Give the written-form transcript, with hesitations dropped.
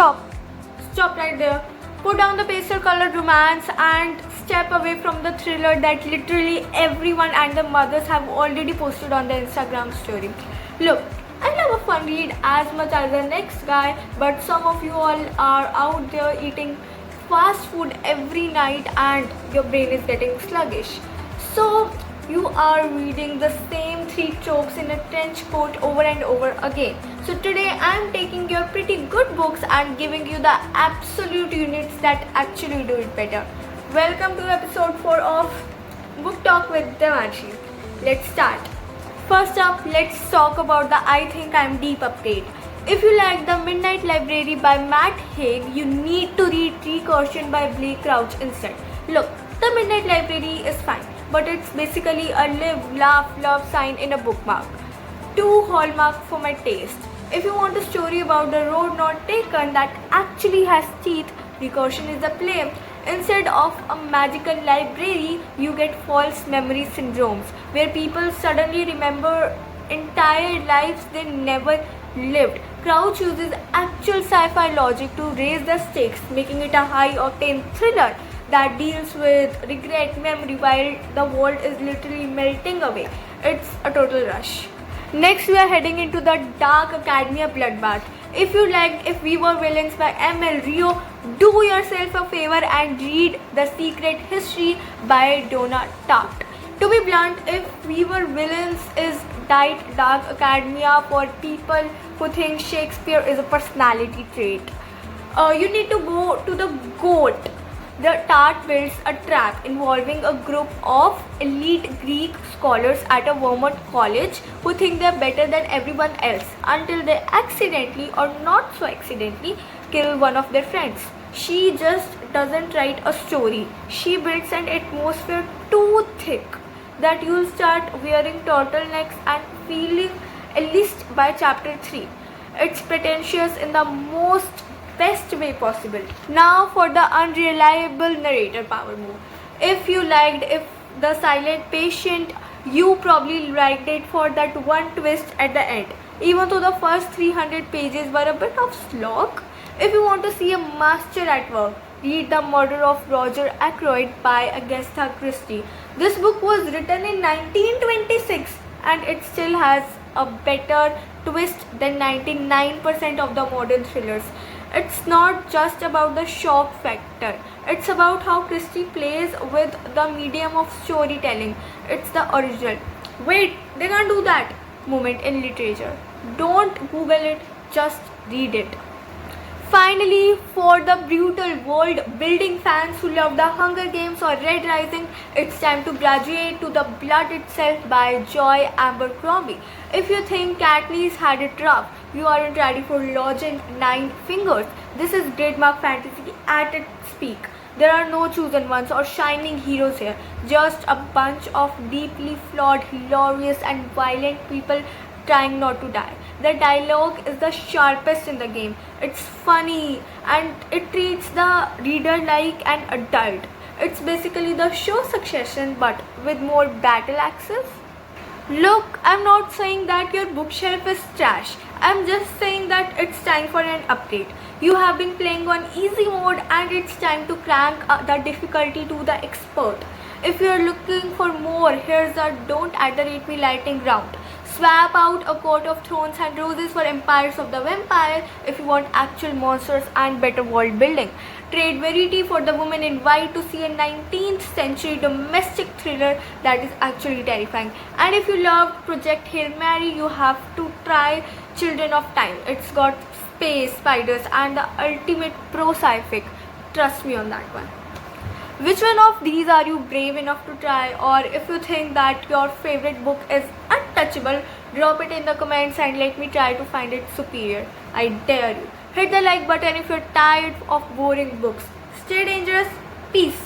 Stop! Stop right there. Put down the pastel colored romance and step away from the thriller that literally everyone and their mothers have already posted on their Instagram story. Look, I love a fun read as much as the next guy, but some of you all are out there eating fast food every night and your brain is getting sluggish. So you are reading the same three tropes in a trench coat over and over again. So today I am taking your pretty good books and giving you the absolute units that actually do it better. Welcome to episode 4 of Book Talk with Devanshi. Let's start. First up, let's talk about the I Think I'm Deep update. If you like The Midnight Library by Matt Haig, you need to read Recursion by Blake Crouch instead. Look, The Midnight Library is fine, but it's basically a live, laugh, love sign in a bookmark. Too hallmark for my taste. If you want a story about the road not taken that actually has teeth, Recursion is the play. Instead of a magical library, you get false memory syndromes, where people suddenly remember entire lives they never lived. Crouch uses actual sci-fi logic to raise the stakes, making it a high-octane thriller that deals with regret, memory, while the world is literally melting away. It's a total rush. Next, we are heading into the Dark Academia bloodbath. If you liked If We Were Villains by M.L. Rio, do yourself a favor and read The Secret History by Donna Tartt. To be blunt, If We Were Villains is Dark Academia for people who think Shakespeare is a personality trait. You need to go to the GOAT. The Tartt builds a trap involving a group of elite Greek scholars at a Vermont college who think they're better than everyone else until they accidentally or not so accidentally kill one of their friends. She just doesn't write a story. She builds an atmosphere too thick that you'll start wearing turtlenecks and feeling at least by chapter 3. It's pretentious in the most best way possible. Now for the unreliable narrator power move. If you liked If the Silent Patient, you probably liked it for that one twist at the end. Even though the first 300 pages were a bit of slog, if you want to see a master at work, read The Murder of Roger Ackroyd by Agatha Christie. This book was written in 1926 and it still has a better twist than 99% of the modern thrillers. It's not just about the shock factor. It's about how Christie plays with the medium of storytelling. It's the original. Wait, they can't do that moment in literature. Don't Google it, just read it. Finally, for the brutal world-building fans who love The Hunger Games or Red Rising, it's time to graduate to The Blood Itself by Joy Abercrombie. If you think Katniss had it rough, you aren't ready for Lodging Nine Fingers. This is trademark fantasy at its peak. There are no chosen ones or shining heroes here, just a bunch of deeply flawed, hilarious and violent people trying not to die. The dialogue is the sharpest in the game. It's funny and it treats the reader like an adult. It's basically the show Succession but with more battle axes. Look, I'm not saying that your bookshelf is trash. I'm just saying that it's time for an update. You have been playing on easy mode and it's time to crank the difficulty to the expert. If you're looking for more, here's a Don't Underrate Me lightning round. Swap out A Court of Thorns and Roses for Empires of the Vampire if you want actual monsters and better world building. Trade Verity for The Woman in White to see a 19th century domestic thriller that is actually terrifying. And if you loved Project Hail Mary, you have to try Children of Time. It's got space, spiders and the ultimate pro-sci-fic. Trust me on that one. Which one of these are you brave enough to try? Or if you think that your favorite book is untouchable, drop it in the comments and let me try to find it superior. I dare you. Hit the like button if you're tired of boring books. Stay dangerous. Peace.